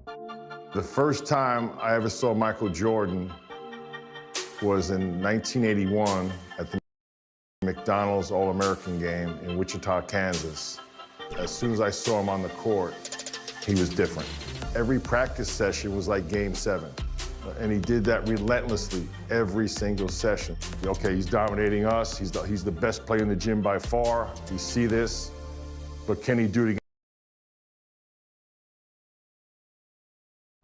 The first time I ever saw Michael Jordan was in 1981 at the McDonald's All-American game in Wichita, Kansas. As soon as I saw him on the court, he was different. Every practice session was like Game 7. And he did that relentlessly every single session. Okay, he's dominating us. He's the best player in the gym by far. We see this, but can he do it again?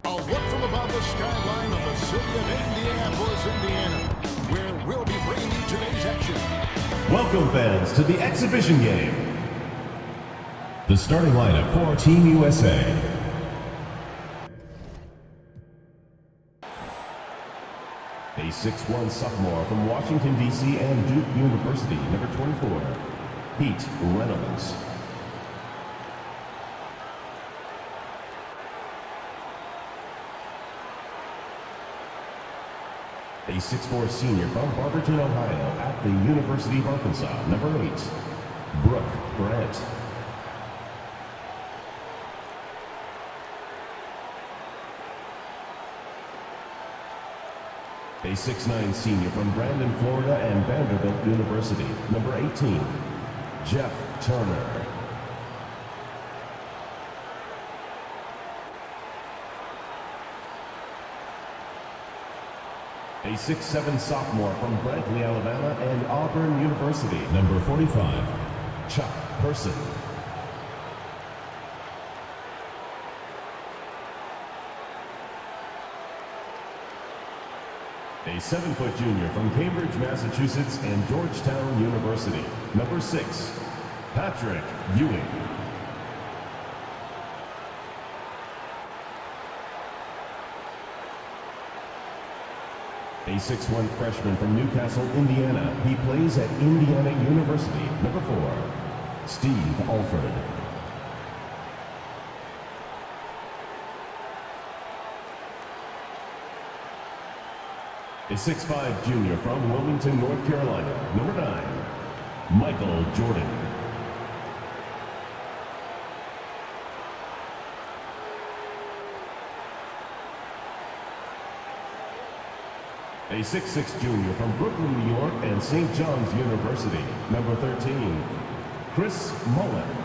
A look from above the skyline of the city of Indianapolis, Indiana, where we'll be bringing you today's action. Welcome, fans, to the exhibition game. The starting lineup for Team USA. A 6'1" sophomore from Washington, D.C. and Duke University, number 24, Pete Reynolds. A 6'4" senior from Barberton, Ohio, at the University of Arkansas, number 8, Brooke Brent. A 6'9" senior from Brandon, Florida, and Vanderbilt University, number 18, Jeff Turner. A 6'7" sophomore from Brantley, Alabama, and Auburn University, number 45, Chuck Person. A 7-foot junior from Cambridge, Massachusetts, and Georgetown University, number 6, Patrick Ewing. A 6'1" freshman from Newcastle, Indiana. He plays at Indiana University, number 4, Steve Alford. A 6'5" junior from Wilmington, North Carolina, number 9, Michael Jordan. A 6'6" junior from Brooklyn, New York, and St. John's University, number 13, Chris Mullen.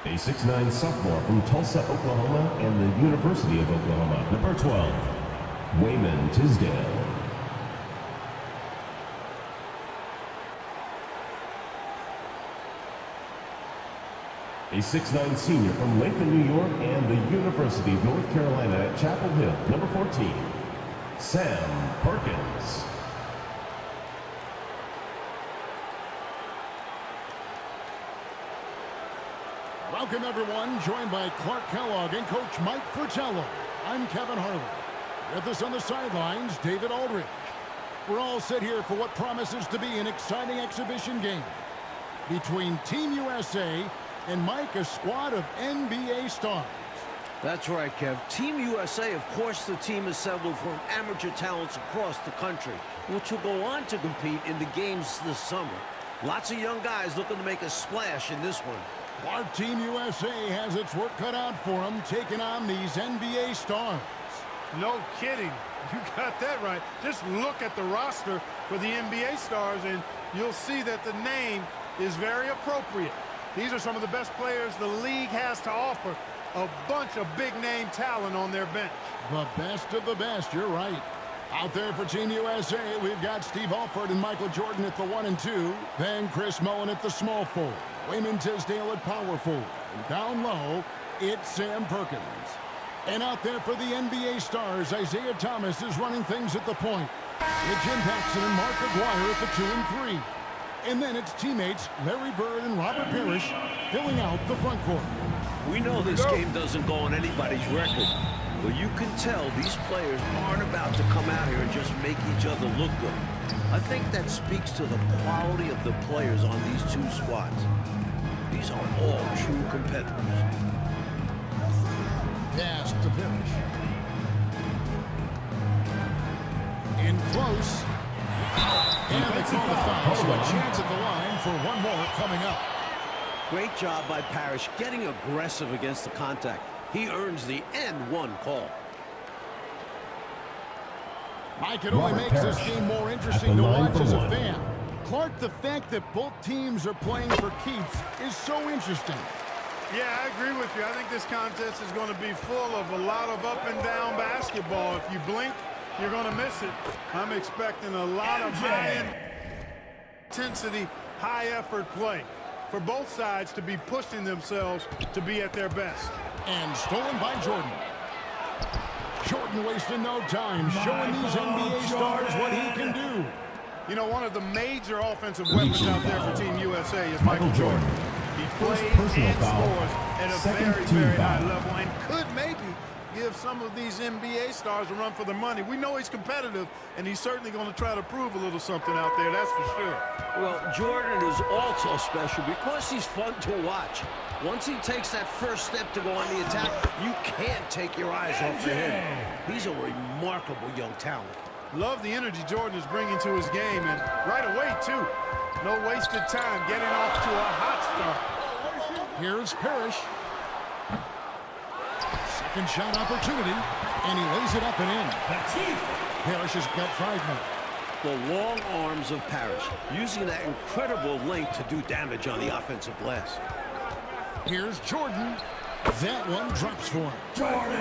A 6'9" sophomore from Tulsa, Oklahoma, and the University of Oklahoma, number 12, Wayman Tisdale. A 6'9" senior from Lakeland, New York, and the University of North Carolina at Chapel Hill, number 14, Sam Perkins. Welcome, everyone. Joined by Clark Kellogg and Coach Mike Fratello. I'm Kevin Harlan. With us on the sidelines, David Aldridge. We're all set here for what promises to be an exciting exhibition game between Team USA and Mike, a squad of NBA stars. That's right, Kev. Team USA, of course, the team assembled from amateur talents across the country, which will go on to compete in the games this summer. Lots of young guys looking to make a splash in this one. Our Team USA has its work cut out for them, taking on these NBA stars. No kidding. You got that right. Just look at the roster for the NBA stars, and you'll see that the name is very appropriate. These are some of the best players the league has to offer. A bunch of big-name talent on their bench. The best of the best, you're right. Out there for Team USA, we've got Steve Alford and Michael Jordan at the 1 and 2. Then Chris Mullen at the small forward. Wayman Tisdale at power forward. And down low, it's Sam Perkins. And out there for the NBA stars, Isaiah Thomas is running things at the point. It's Jim Paxson and Mark Aguirre at the 2 and 3. And then it's teammates Larry Bird and Robert Parrish filling out the front court. We know this game doesn't go on anybody's record, but you can tell these players aren't about to come out here and just make each other look good. I think that speaks to the quality of the players on these two squads. These are all true competitors. Pass to Parrish. In close. And they call the foul, so a chance at the line for one more coming up. Great job by Parrish getting aggressive against the contact. He earns the N1 call. Mike, it only makes this game more interesting to watch as a fan. Clark, the fact that both teams are playing for keeps is so interesting. Yeah, I agree with you. I think this contest is going to be full of a lot of up and down basketball. If you blink, you're going to miss it. I'm expecting a lot of high intensity, high effort play for both sides to be pushing themselves to be at their best. And stolen by Jordan. Jordan wasting no time, showing these NBA stars what he can do. You know, one of the major offensive weapons out there for Team USA is Michael Jordan. He plays and scores at a very, very high level and could maybe give some of these NBA stars a run for their money. We know he's competitive, and he's certainly going to try to prove a little something out there, that's for sure. Well, Jordan is also special because he's fun to watch. Once he takes that first step to go on the attack, you can't take your eyes off of him. He's a remarkable young talent. Love the energy Jordan is bringing to his game, and right away, too. No wasted time getting off to a hot start. Here's Parrish. Second shot opportunity, and he lays it up and in. Parrish has got 5 more. The long arms of Parrish, using that incredible length to do damage on the offensive glass. Here's Jordan. That one drops for him.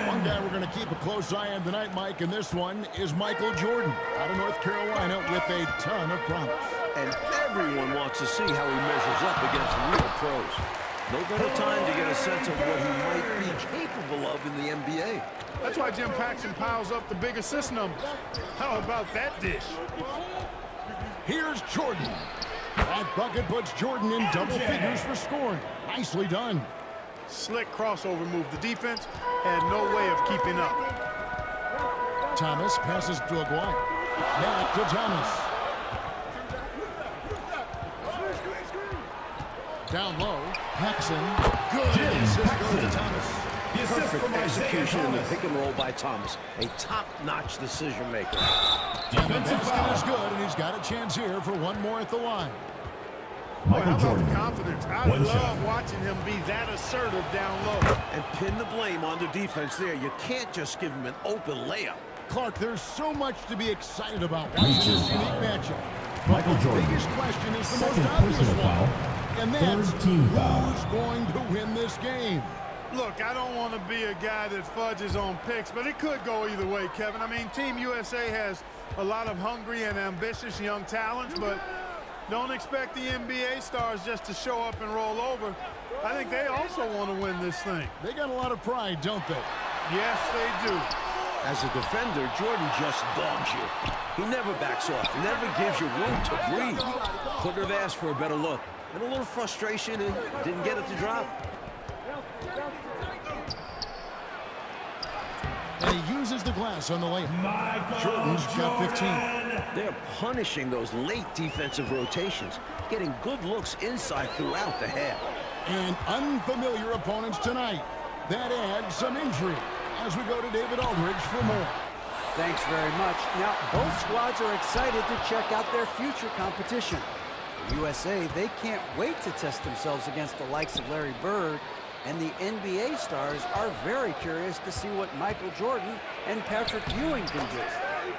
One guy we're going to keep a close eye on tonight, Mike, and this one is Michael Jordan out of North Carolina with a ton of promise. And everyone wants to see how he measures up against real pros. No better time to get a sense of what he might be capable of in the NBA. That's why Jim Paxson piles up the big assist numbers. How about that dish? Here's Jordan. That bucket puts Jordan in double figures for scoring. Nicely done. Slick crossover move. The defense had no way of keeping up. Thomas passes to Aguirre. Back to Thomas. Down low, Paxson. Good assist goes to Thomas. Perfect execution in the pick and roll by Thomas. A top-notch decision maker. Defensive foul is good, and he's got a chance here for one more at the line. How about the confidence? I love watching him be that assertive down low. And pin the blame on the defense there. You can't just give him an open layup. Clark, there's so much to be excited about watching this unique matchup. But the biggest question is the most obvious one. And that's who's going to win this game? Look, I don't want to be a guy that fudges on picks, but it could go either way, Kevin. I mean, Team USA has a lot of hungry and ambitious young talents, but don't expect the NBA stars just to show up and roll over. I think they also want to win this thing. They got a lot of pride, don't they? Yes, they do. As a defender, Jordan just dogs you. He never backs off, never gives you room to breathe. Couldn't have asked for a better look. And a little frustration and didn't get it to drop. And he uses the glass on the layup. Jordan's got 15. They're punishing those late defensive rotations, getting good looks inside throughout the half. And unfamiliar opponents tonight. That adds some intrigue as we go to David Aldridge for more. Thanks very much. Now, both squads are excited to check out their future competition. For USA, they can't wait to test themselves against the likes of Larry Bird, and the NBA stars are very curious to see what Michael Jordan and Patrick Ewing can do.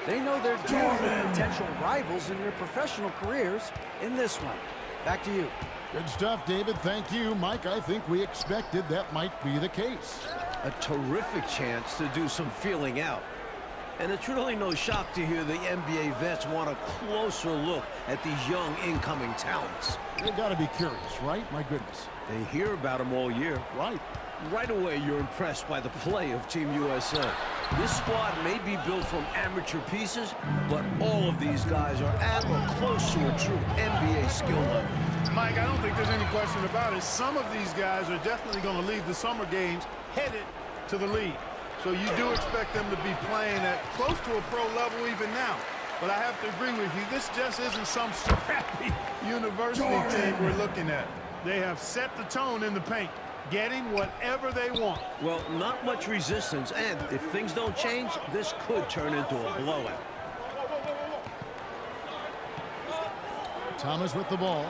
They know they're dealing with potential rivals in their professional careers in this one. Back to you. Good stuff, David. Thank you. Mike, I think we expected that might be the case. A terrific chance to do some feeling out. And it's really no shock to hear the NBA vets want a closer look at these young incoming talents. They've got to be curious, right? My goodness. They hear about them all year. Right. Right away, you're impressed by the play of Team USA. This squad may be built from amateur pieces, but all of these guys are at or close to a true NBA skill level. Mike, I don't think there's any question about it. Some of these guys are definitely going to leave the summer games headed to the league. So you do expect them to be playing at close to a pro level even now. But I have to agree with you, this just isn't some scrappy university team we're looking at. They have set the tone in the paint, getting whatever they want. Well, not much resistance, and if things don't change, this could turn into a blowout. Thomas with the ball.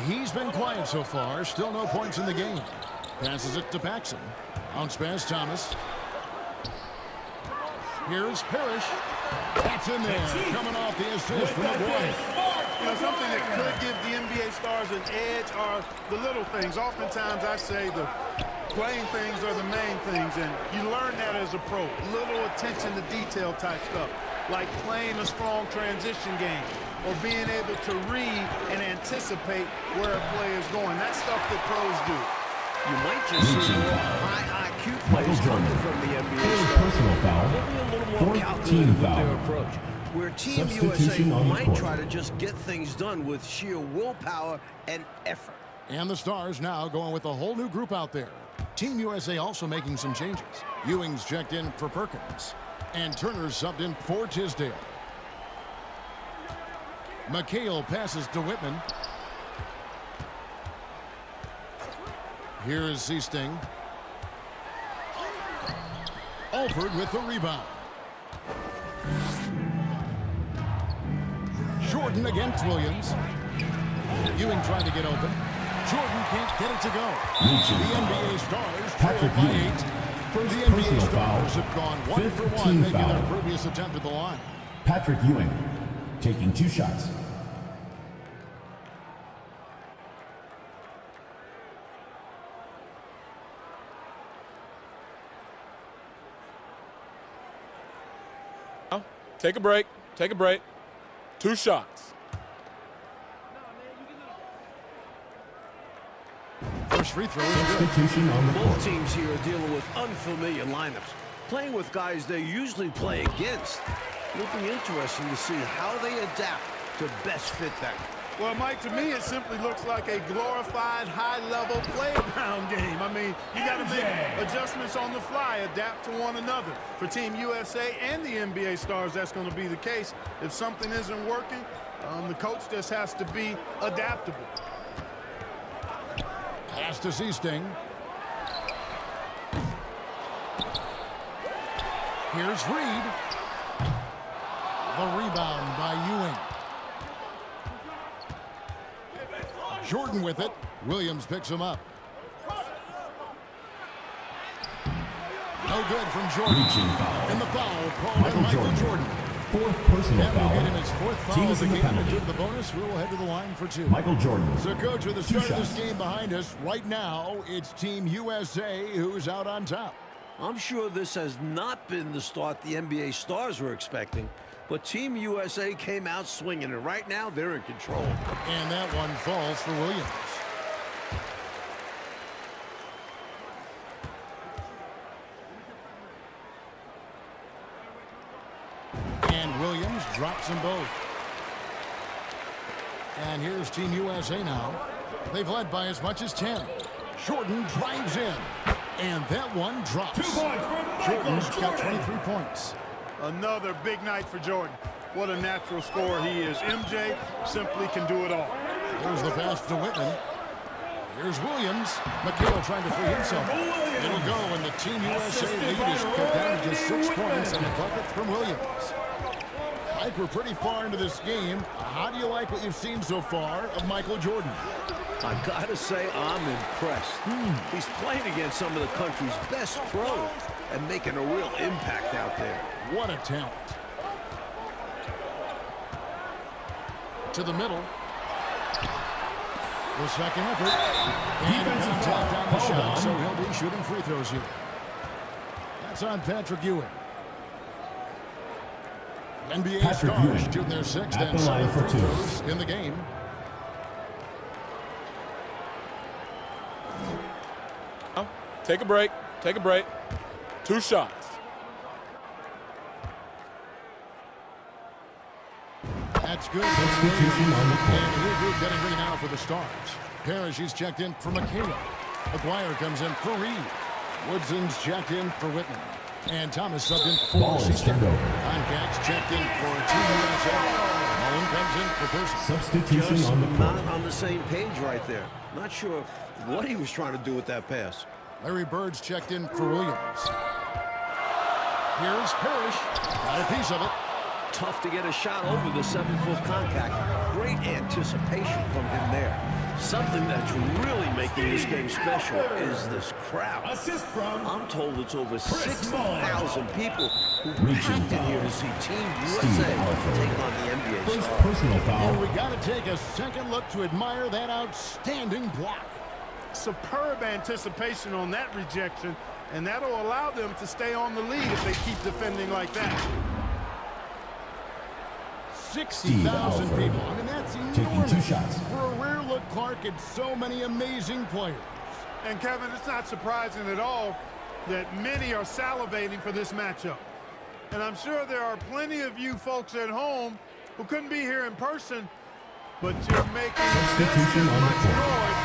He's been quiet so far. Still no points in the game. Passes it to Paxson. Bounce pass Thomas. Here's Parrish. That's in there. Coming off the assist from McGuire. You know, something that could give the NBA stars an edge are the little things. Oftentimes I say the playing things are the main things, and you learn that as a pro. Little attention to detail type stuff, like playing a strong transition game or being able to read and anticipate where a play is going. That's stuff that pros do. You might just see more high IQ players coming from the NBA. Personal foul. Maybe a little more 14 calculated with foul. their approach. Where Team Substitution USA on the might court. try to just get things done with sheer willpower and effort. And the Stars now going with a whole new group out there. Team USA also making some changes. Ewing's checked in for Perkins. And Turner's subbed in for Tisdale. McHale passes to Whitman. Here is Seasting. Alford with the rebound. Jordan against Williams. Ewing trying to get open. Jordan can't get it to go. The NBA Stars trail by 8. First The NBA personal foul. Stars have gone 1 for 15 1, making foul. their previous attempt at the line. Patrick Ewing taking 2 shots. Take a break. Take a break. 2 shots. First free throw is good. Substitution on the Both court. teams here are dealing with unfamiliar lineups, playing with guys they usually play against. It'll be interesting to see how they adapt to best fit them. Well, Mike, to me, it simply looks like a glorified high-level playground game. I mean, you got to make adjustments on the fly, adapt to one another. For Team USA and the NBA Stars, that's going to be the case. If something isn't working, the coach just has to be adaptable. Pass to Seasting. Here's Reed. The rebound by Ewing. Jordan with it. Williams picks him up. No good from Jordan. Reaching foul. And the foul called on Michael Jordan. 4th personal That will foul. get him his 4th Team foul is of the in the game. And penalty. give the bonus. We will head to the line for 2. Michael Jordan. So, Coach, with the 2 start of this shots. game behind us, right now, it's Team USA who's out on top. I'm sure this has not been the start the NBA Stars were expecting, but Team USA came out swinging, and right now they're in control. And that one falls for Williams. And Williams drops them both. And here's Team USA now. They've led by as much as 10. Jordan drives in. And that one drops. 2 points for Michael Jordan's got Jordan. 23 points. Another big night for Jordan. What a natural scorer he is. MJ simply can do it all. Here's the pass to Whitman. Here's Williams. McHale trying to free himself. It'll go, and the Team USA lead is cut down to just 6 points, and the bucket from Williams. Mike, we're pretty far into this game. How do you like what you've seen so far of Michael Jordan? I gotta say, I'm impressed. He's playing against some of the country's best pros and making a real impact out there. What a talent. To the middle. The second effort. And he tapped down the shot, so he'll be shooting free throws here. That's on Patrick Ewing. NBA Patrick Stars Ewing shooting their 6th at and the line 7th for free 2. throws in the game. Take a break. Take a break. 2 shots. That's good. Substitution on the court. And a new group getting ready now for the Stars. Parrish, he's checked in for McHale. McGuire comes in for Reed. Woodson's checked in for Whitman. And Thomas subbed in for Ball is Seaston. turned over. Concax checked in for Team USA. Mullen comes in for Person. Substitution Just on the not court. on the same page right there. Not sure what he was trying to do with that pass. Larry Bird's checked in for Williams. Here's Parrish. Got a piece of it. tough to get a shot over the 7-foot contact. Great anticipation from him there. Something that's really making this game special is this crowd. Assist from I'm told it's over 60,000 people who Reaching packed in here to see Team USA take on the NBA first Stars. personal foul. And we got to take a second look to admire that outstanding block. Superb anticipation on that rejection, and that'll allow them to stay on the lead if they keep defending like that. 60,000 people. I mean, that's Taking enormous. 2 shots. For a rare look, Clark, it's so many amazing players. And Kevin, it's not surprising at all that many are salivating for this matchup. And I'm sure there are plenty of you folks at home who couldn't be here in person, but you're making just Substitution as on the much court. noise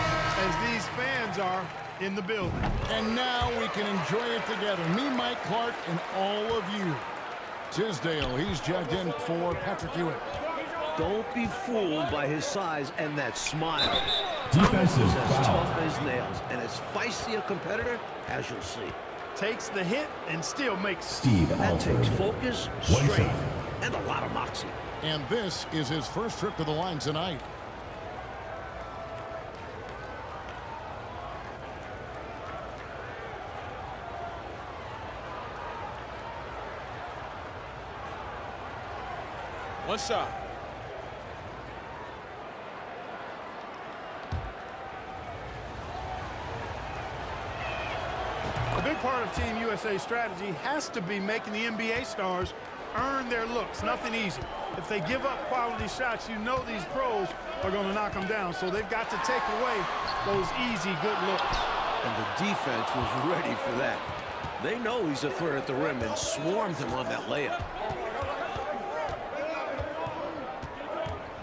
as these fans are in the building. And now we can enjoy it together. Me, Mike Clark, and all of you. Tisdale, he's checked in for Patrick Ewing. Don't be fooled by his size and that smile. Defensive He's as foul. tough as nails and as feisty a competitor as you'll see. Takes the hit and still makes it. Steve That takes Alford. focus, One strength, shot. and a lot of moxie. And this is his first trip to the line tonight. One shot. A big part of Team USA's strategy has to be making the NBA stars earn their looks. Nothing easy. If they give up quality shots, you know these pros are going to knock them down. So they've got to take away those easy, good looks. And the defense was ready for that. They know he's a threat at the rim and swarmed him on that layup.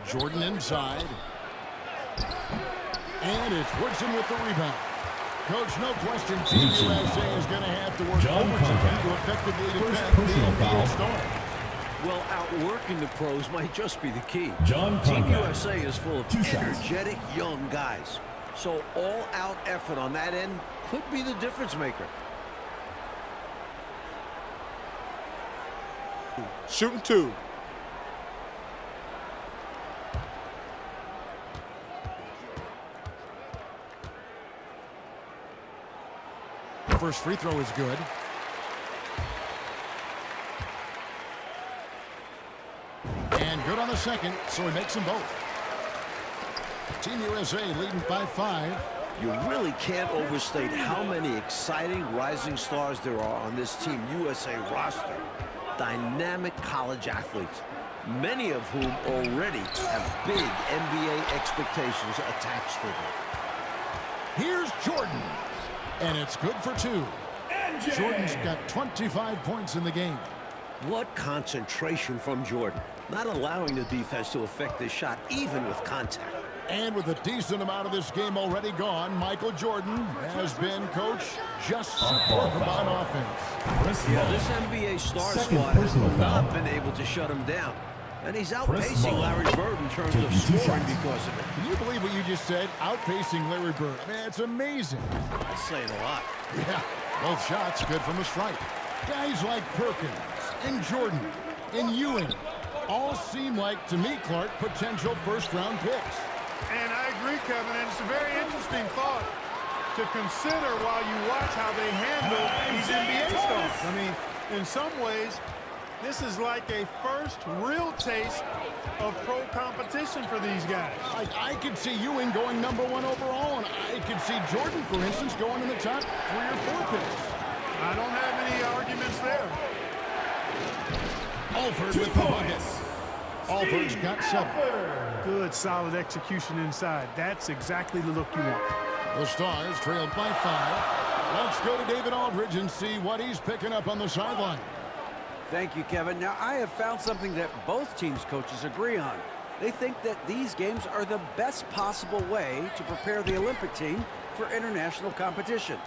Jordan inside. And it's Woodson with the rebound. Coach, no question, Team USA is going to have to work John overtime Conrad. to effectively First defend the personal NBA foul. star. Well, outworking the pros might just be the key. John Team Conrad. USA is full of 2 shots. energetic young guys. So all-out effort on that end could be the difference maker. Shooting 2. The first free throw is good. And good on the second, so he makes them both. Team USA leading by 5. You really can't overstate how many exciting rising stars there are on this Team USA roster. Dynamic college athletes, many of whom already have big NBA expectations attached to them. Here's Jordan. And it's good for 2. Jordan's got 25 points in the game. What concentration from Jordan, not allowing the defense to affect this shot even with contact. And with a decent amount of this game already gone, Michael Jordan has been, Coach, just superb on offense. Yeah, this NBA star Second squad has personal not foul. been able to shut him down. And he's Chris outpacing Paul. Larry Bird in terms Taking of 2 scoring shots. because of it. Can you believe what you just said? Outpacing Larry Bird. Man, it's amazing. That's saying a lot. Yeah, both shots good from the stripe. Guys like Perkins and Jordan and Ewing all seem like, to me, Clark, potential first-round picks. And I agree, Kevin, and it's a very interesting thought to consider while you watch how they handle these NBA stars. I mean, in some ways, this is like a first real taste of pro competition for these guys. Like, I could see Ewing going number 1 overall, and I could see Jordan, for instance, going in the top 3 or 4 picks. I don't have any arguments there. Alford with the bucket. Alford's got 7. Good, solid execution inside. That's exactly the look you want. The Stars trailed by 5. Let's go to David Aldridge and see what he's picking up on the sideline. Thank you, Kevin. Now, I have found something that both teams' coaches agree on. They think that these games are the best possible way to prepare the Olympic team for international competition.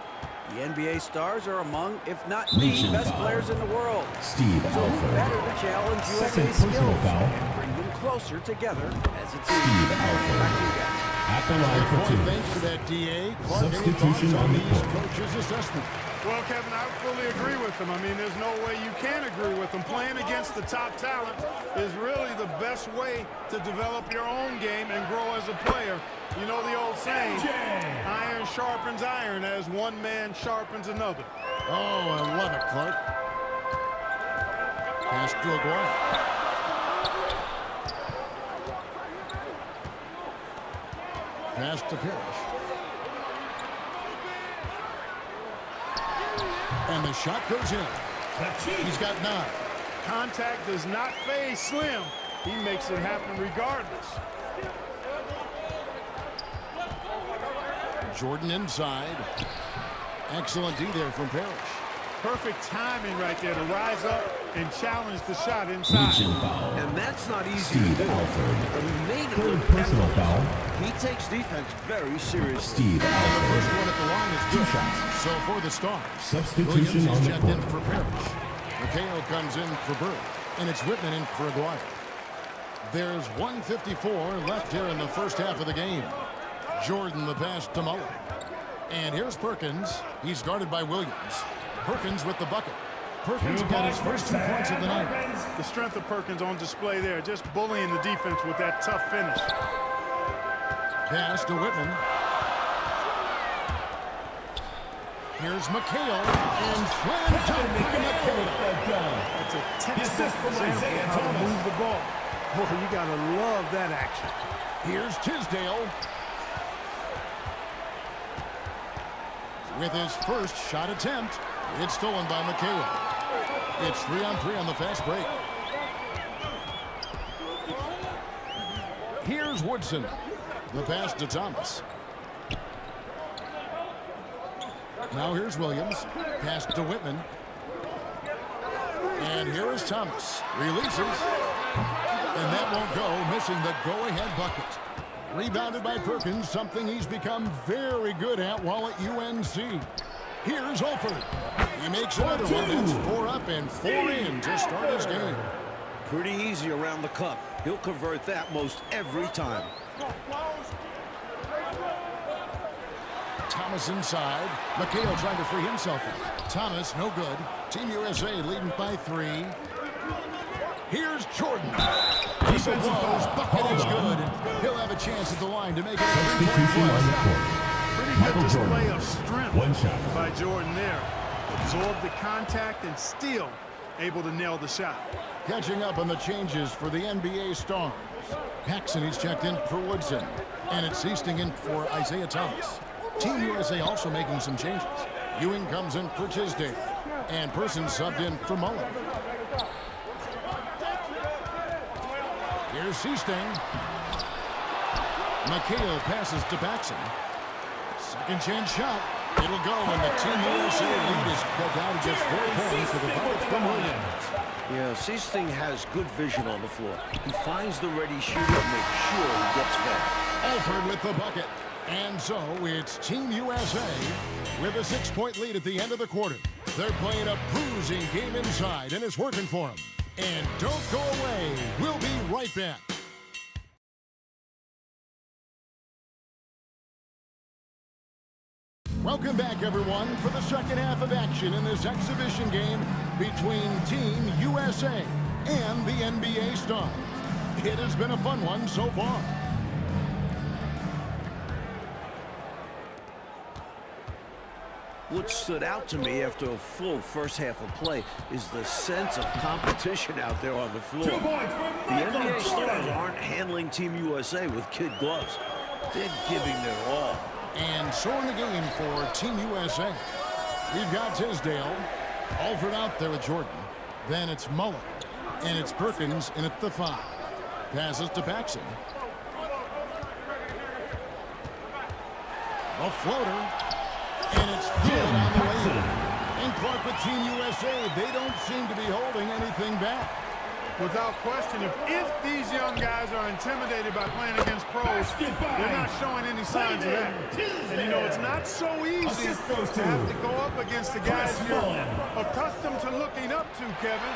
The NBA stars are among, if not the Reaching best foul. players in the world. Steve So who Alford. better to challenge Second USA's personal skills foul. and bring them closer together as a team? Steve Alford. Back to you guys. At the line for two. Thanks for that, D.A. Clark, any Substitution thoughts on the these court. coaches' assessment? Well, Kevin, I fully agree with him. I mean, there's no way you can agree with him. Playing against the top talent is really the best way to develop your own game and grow as a player. You know the old saying, iron sharpens iron as one man sharpens another. Oh, I love it, Clark. Pass to Aguirre. Pass to Parrish. And the shot goes in. He's got 9. Contact does not phase Slim. He makes it happen regardless. Jordan inside. Excellent D there from Parrish. Perfect timing right there to rise up and challenge the shot inside. And that's not easy to do. But he made it Third look personal foul. He takes defense very seriously. Steve The Alford. first one at the line is good. 2 shots. So for the Stars, Substitution Williams on is the checked in court. for Parrish. McHale comes in for Bird. And it's Whitman in for Aguirre. There's 1:54 left here in the first half of the game. Jordan the pass to Mullen. And here's Perkins. He's guarded by Williams. Perkins with the bucket. Perkins got his first 2 points of the night. The strength of Perkins on display there, just bullying the defense with that tough finish. Pass to Whitman. Here's McHale. And slam dunk by McHale. That's a textbook example of how to move the ball. Boy, you gotta love that action. Here's Tisdale. With his first shot attempt, it's stolen by McHale. It's 3-on-3 on the fast break. Here's Woodson. The pass to Thomas. Now here's Williams. Pass to Whitman. And here is Thomas. Releases. And that won't go, missing the go-ahead bucket. Rebounded by Perkins, something he's become very good at while at UNC. Here's Alford. He makes another one. That's 4 up and 4 in to start his game. Pretty easy around the cup. He'll convert that most every time. Thomas inside. McHale trying to free himself. Thomas, no good. Team USA leading by 3. Here's Jordan. Defensive blows. Bucket is good. He'll have a chance at the line to make it a 3-point Substitution on the play. court. Pretty good Michael display Jordan. of strength 1 shot. by Jordan there. Absorbed the contact and still able to nail the shot. Catching up on the changes for the NBA Stars. Paxson is checked in for Woodson. And it's Easting in for Isaiah Thomas. Team USA also making some changes. Ewing comes in for Tisdale. And Person subbed in for Mullen. Here's Easting. McHale passes to Paxson. Second chance shot. It'll go, and the Team USA lead is cut down to just 4 points with a bucket from Williams. Yeah, Seasting has good vision on the floor. He finds the ready shooter and makes sure he gets fed. Alford with the bucket. And so it's Team USA with a 6-point lead at the end of the quarter. They're playing a bruising game inside, and it's working for them. And don't go away. We'll be right back. Welcome back, everyone, for the second half of action in this exhibition game between Team USA and the NBA Stars. It has been a fun one so far. What stood out to me after a full first half of play is the sense of competition out there on the floor. The NBA Stars aren't handling Team USA with kid gloves. They're giving their all. And so in the game for Team USA, we've got Tisdale, Alford out there with Jordan. Then it's Mullen, and it's Perkins in at the 5. Passes to Paxson. A floater, and it's good on the way. And Clark with Team USA, they don't seem to be holding anything back. Without question, if these young guys are intimidated by playing against pros, they're not showing any signs of that. And you know, it's not so easy to have to go up against the guys you're accustomed to looking up to, Kevin.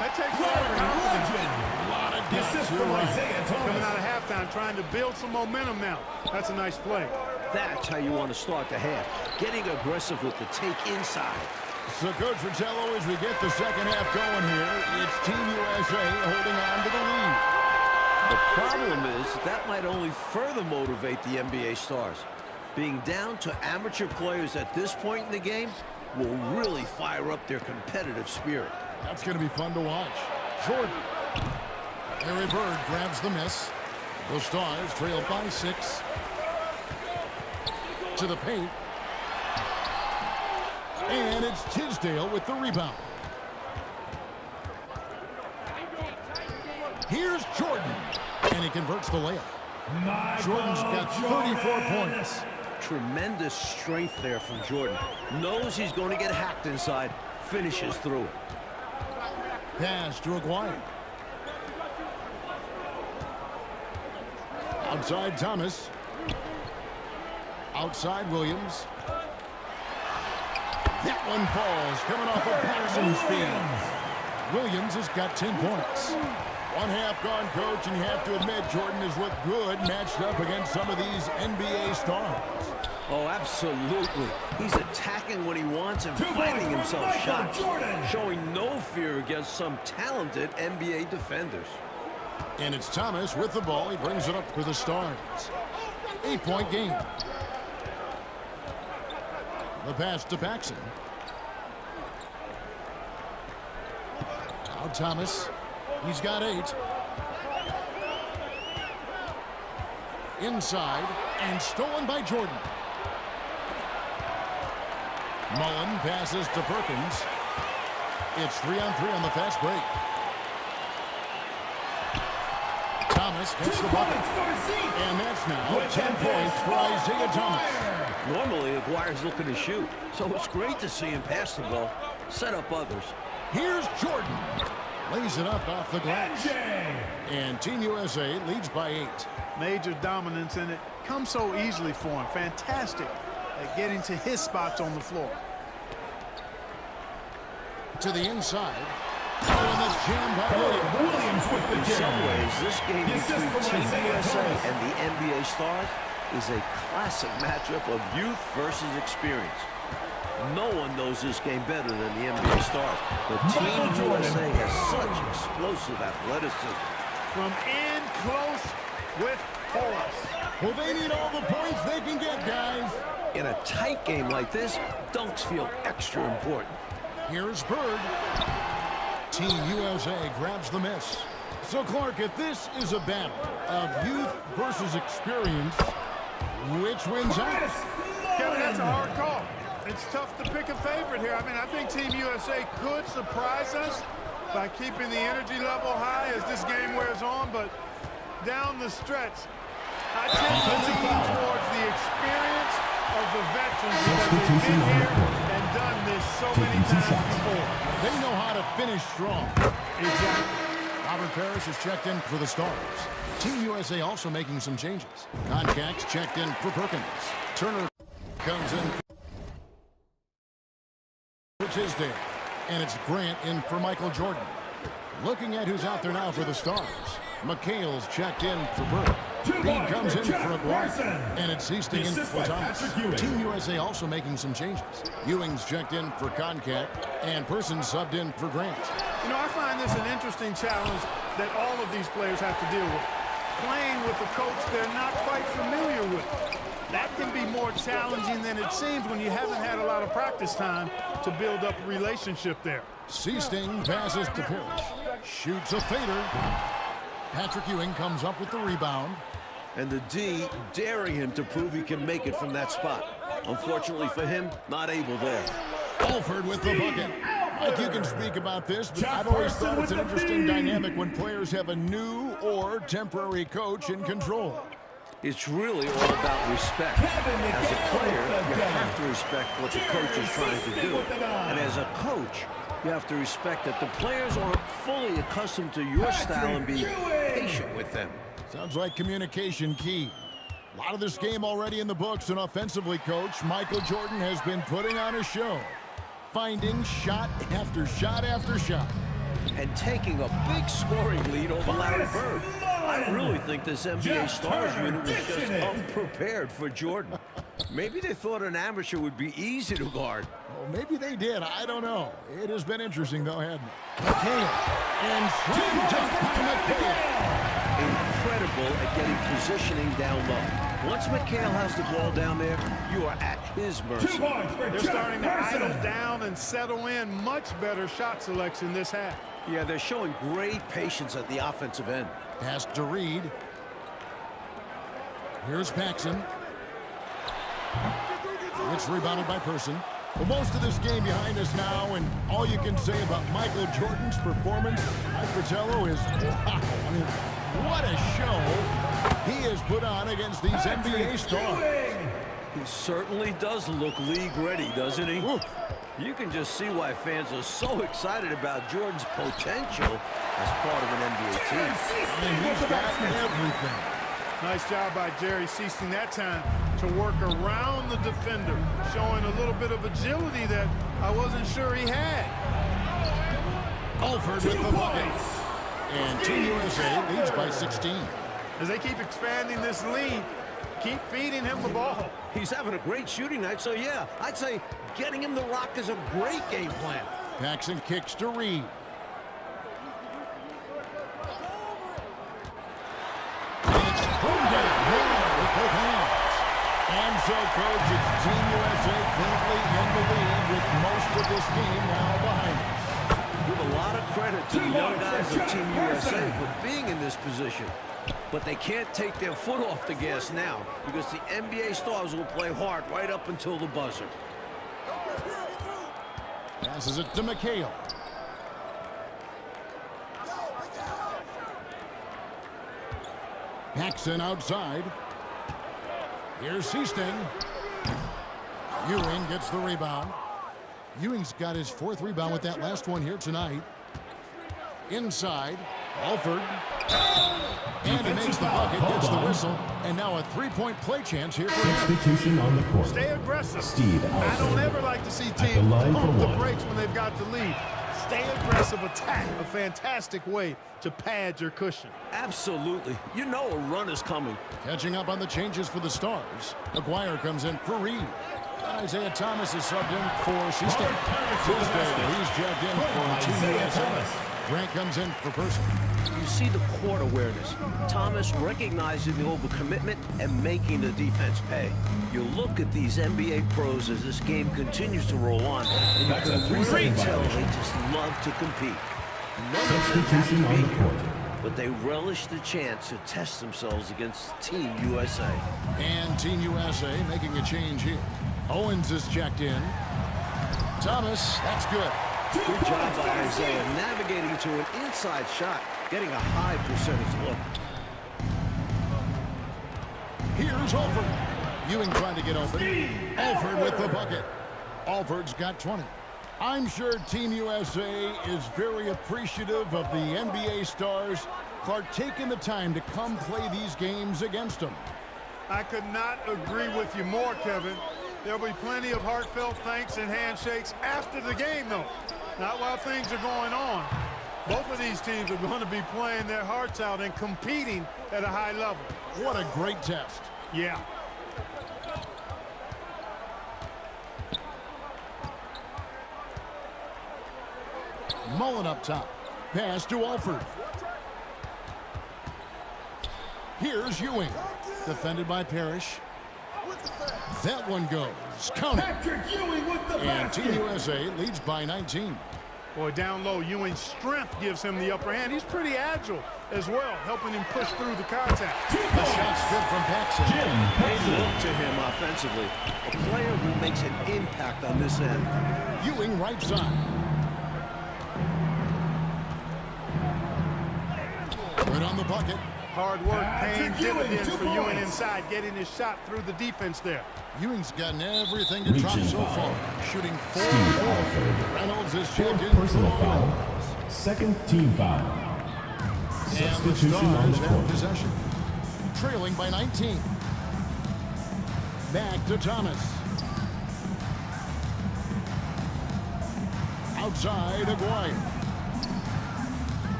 That takes a lot of confidence. A lot of Yes, you're right. Coming out of halftime, trying to build some momentum now. That's a nice play. That's how you want to start the half. Getting aggressive with the take inside. So, Coach Fratello, as we get the second half going here, it's Team USA holding on to the lead. The problem is that might only further motivate the NBA stars. Being down to amateur players at this point in the game will really fire up their competitive spirit. That's going to be fun to watch. Jordan. Larry Bird grabs the miss. The Stars trail by 6. To the paint. And it's Tisdale with the rebound. Here's Jordan. And he converts the layup. Jordan's got 34 points. Tremendous strength there from Jordan. Knows he's going to get hacked inside. Finishes through it. Pass to Aguirre. Outside Thomas. Outside Williams. That one falls, coming off of Paxson's feet. Williams has got 10 points. One half gone, Coach, and you have to admit Jordan has looked good matched up against some of these NBA stars. Oh, absolutely. He's attacking when he wants and finding himself shots. Showing no fear against some talented NBA defenders. And it's Thomas with the ball. He brings it up for the Stars. 8-point game. The pass to Paxson. Now Thomas. He's got 8. Inside and stolen by Jordan. Mullen passes to Perkins. It's 3-on-3 on the fast break. Thomas gets the bucket. And that's now 10 points for Isaiah Thomas. Normally, Aguirre's looking to shoot, so it's great to see him pass the ball, set up others. Here's Jordan. Lays it up off the glass. And Team USA leads by 8. Major dominance, and it comes so easily for him. Fantastic at getting to his spots on the floor. To the inside. Oh, and that's jammed by Williams with the In some ways, this game between Team USA and the NBA stars is a classic matchup of youth versus experience. No one knows this game better than the NBA stars. But Team USA has such explosive athleticism. From in close with force. Well, they need all the points they can get, guys. In a tight game like this, dunks feel extra important. Here's Bird. Team USA grabs the miss. So, Clark, if this is a battle of youth versus experience, which wins out? Kevin, that's a hard call. It's tough to pick a favorite here. I mean, I think Team USA could surprise us by keeping the energy level high as this game wears on, but down the stretch, I tend to lean towards the experience of the veterans because they've been here and done this so many times before. They know how to finish strong. Exactly. Robert Parrish is checked in for the Stars. Team USA also making some changes. Concax checked in for Perkins. Turner comes in for Tisdale. And it's Grant in for Michael Jordan. Looking at who's out there now for the Stars. McHale's checked in for Bird. Bean comes in for Aguirre. And it's Easting in for Thomas. Team USA also making some changes. Ewing's checked in for Concac. And Person subbed in for Grant. You know, I find this an interesting challenge that all of these players have to deal with. Playing with a coach they're not quite familiar with. That can be more challenging than it seems when you haven't had a lot of practice time to build up a relationship there. Seasting passes to Parrish. Shoots a fader. Patrick Ewing comes up with the rebound. And the D daring him to prove he can make it from that spot. Unfortunately for him, not able there. Alford with the bucket. Mike, you can speak about this, but I've always thought it's an interesting dynamic when players have a new or temporary coach in control. It's really all about respect. As a player, you have to respect what the coach is trying to do. And as a coach, you have to respect that the players aren't fully accustomed to your style and be patient with them. Sounds like communication key. A lot of this game already in the books, and offensively, Coach, Michael Jordan has been putting on a show, finding shot after shot after shot. and taking a big scoring lead over Larry Bird. I really think this NBA Stars unit was just unprepared for Jordan. Maybe they thought an amateur would be easy to guard. Well, maybe they did. I don't know. It has been interesting, though, hasn't it? McHale. And straight dunk by McHale. Incredible at getting positioning down low. Once McHale has the ball down there, you are at his mercy. They're starting to idle down and settle in. Much better shot selection this half. Yeah, they're showing great patience at the offensive end. Pass to Reed. Here's Paxson. It's rebounded by Person. Well, most of this game behind us now, and all you can say about Michael Jordan's performance, Mike Fratello, is wow. I mean, what a show he has put on against these NBA stars. He certainly does look league ready, doesn't he? Ooh. You can just see why fans are so excited about Jordan's potential as part of an NBA team. And he's got everything. Nice job by Jerry ceasing that time to work around the defender, showing a little bit of agility that I wasn't sure he had. Alford with the bucket. And Team USA leads by 16. As they keep expanding this lead, keep feeding him the ball. He's having a great shooting night, so yeah, I'd say getting him the rock is a great game plan. Paxson kicks to Reed. And it's thrown down with both hands. And so, Coach, it's Team USA currently in the lead with most of this game now behind us. Give a lot of credit to the young guys of Team USA for being in this position. But they can't take their foot off the gas now because the NBA Stars will play hard right up until the buzzer. Passes it to McHale. Paxson outside. Here's Seasting. Ewing gets the rebound. Ewing's got his 4th rebound with that last one here tonight. Inside, Alford. And he makes the bucket, gets the whistle, and now a 3-point play chance here for him. Substitution on the court. Stay aggressive. Steve I don't Alford. ever like to see the teams line pump for the one. brakes when they've got the lead. Stay aggressive, attack. A fantastic way to pad your cushion. Absolutely. You know a run is coming. Catching up on the changes for the Stars. McGuire comes in for Reed. Isaiah Thomas is subbed in for Seaston. Tuesday, he's jacked in for Team USA. Grant comes in for Person. You see the court awareness. Thomas recognizing the overcommitment and making the defense pay. You look at these NBA pros as this game continues to roll on, and you can really tell they just love to compete. None of them have Substitution to on be the here, court. but they relish the chance to test themselves against Team USA. And Team USA making a change here. Owens is checked in. Thomas, that's good. Good job by Isaiah navigating to an inside shot, getting a high percentage look. Here's Alford. Ewing trying to get open. Alford with the bucket. Alford's got 20. I'm sure Team USA is very appreciative of the NBA Stars for taking the time to come play these games against them. I could not agree with you more, Kevin. There'll be plenty of heartfelt thanks and handshakes after the game, though. Not while things are going on. Both of these teams are going to be playing their hearts out and competing at a high level. What a great test. Yeah. Mullen up top. Pass to Alford. Here's Ewing. Defended by Parrish. That one goes. Count it. And Team USA leads by 19. Boy, down low, Ewing's strength gives him the upper hand. He's pretty agile as well, helping him push through the contact. The shot's good from Paxson. They look to him offensively, a player who makes an impact on this end. Ewing right side. Right on the bucket. Hard work paying dividends for Ewing inside, getting his shot through the defense there. Ewing's gotten everything to drop Reaching so foul. far. Shooting 4 Steve 4. Alford. Reynolds is Fourth checked in personal for foul. Second team foul. And the Substitution on Stars the have court. possession. Trailing by 19. Back to Thomas. Outside, Aguirre.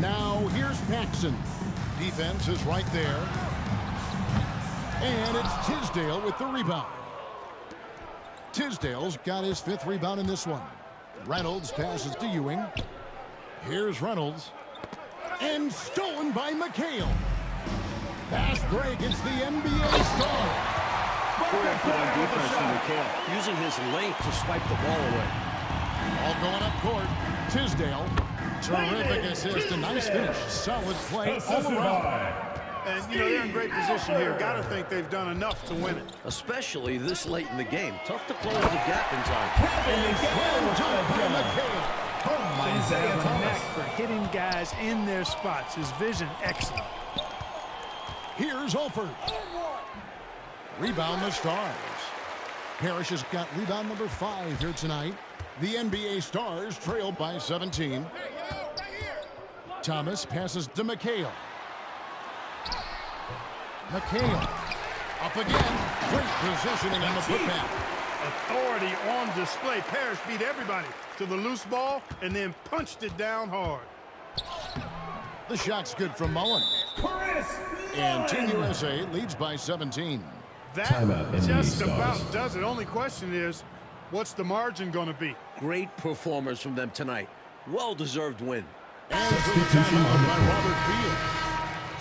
Now here's Paxson. Defense is right there. And it's Tisdale with the rebound. Tisdale's got his 5th rebound in this one. Reynolds passes to Ewing. Here's Reynolds. And stolen by McHale. Fast break, it's the NBA star. Poor effort on defense from McHale, using his length to swipe the ball away. All going up court. Tisdale. Terrific assist. A nice finish. Solid play all around. And, you know, they're in great position here. Got to think they've done enough to win it. Especially this late in the game. Tough to close the gap in time. And slam dunk by McHale. Isaiah has a knack for hitting guys in their spots. His vision, excellent. Here's Alford. Rebound the Stars. Parrish has got rebound number 5 here tonight. The NBA Stars trail by 17. Thomas passes to McHale. McHale up again. Great positioning on the putback. Authority on display. Parrish beat everybody to the loose ball and then punched it down hard. The shot's good from Mullen. And Team USA leads by 17. That just about does it. Only question is, what's the margin going to be? Great performance from them tonight. Well-deserved win. And for the timeout by Robert Field.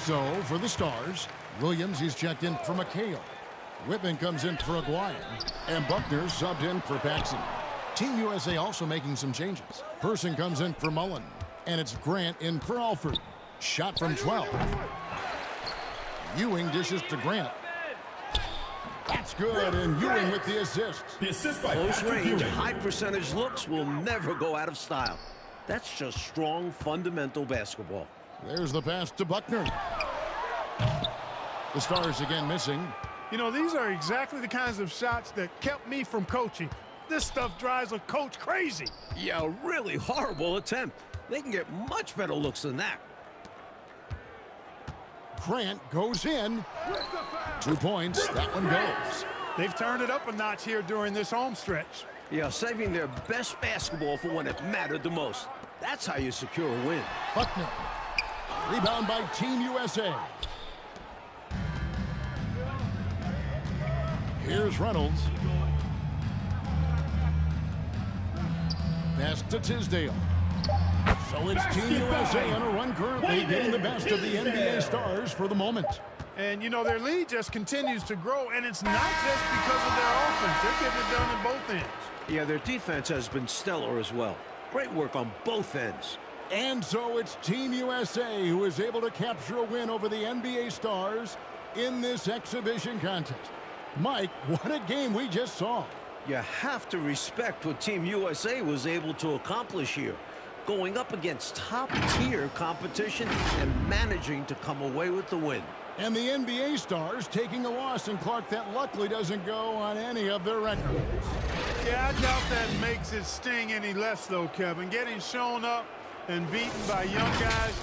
So for the Stars, Williams is checked in for McHale. Whitman comes in for Aguirre. And Buckner subbed in for Paxson. Team USA also making some changes. Person comes in for Mullen. And it's Grant in for Alford. Shot from 12. Ewing dishes to Grant. That's good, and Ewing with the assist. The assist by Close range, high percentage looks will never go out of style. That's just strong, fundamental basketball. There's the pass to Buckner. The Stars again missing. You know, these are exactly the kinds of shots that kept me from coaching. This stuff drives a coach crazy. Yeah, really horrible attempt. They can get much better looks than that. Grant goes in. 2 points. That one goes. They've turned it up a notch here during this home stretch. Yeah, saving their best basketball for when it mattered the most. That's how you secure a win. Buckner. Rebound by Team USA. Here's Reynolds. Pass to Tisdale. So it's Team USA on a run currently, getting the best of the NBA Stars for the moment. And, you know, their lead just continues to grow, and it's not just because of their offense. They're getting it done in both ends. Yeah, their defense has been stellar as well. Great work on both ends. And so it's Team USA who is able to capture a win over the NBA Stars in this exhibition contest. Mike, what a game we just saw. You have to respect what Team USA was able to accomplish here. Going up against top-tier competition and managing to come away with the win. And the NBA Stars taking a loss in Clark that luckily doesn't go on any of their records. Yeah, I doubt that makes it sting any less, though, Kevin. Getting shown up and beaten by young guys,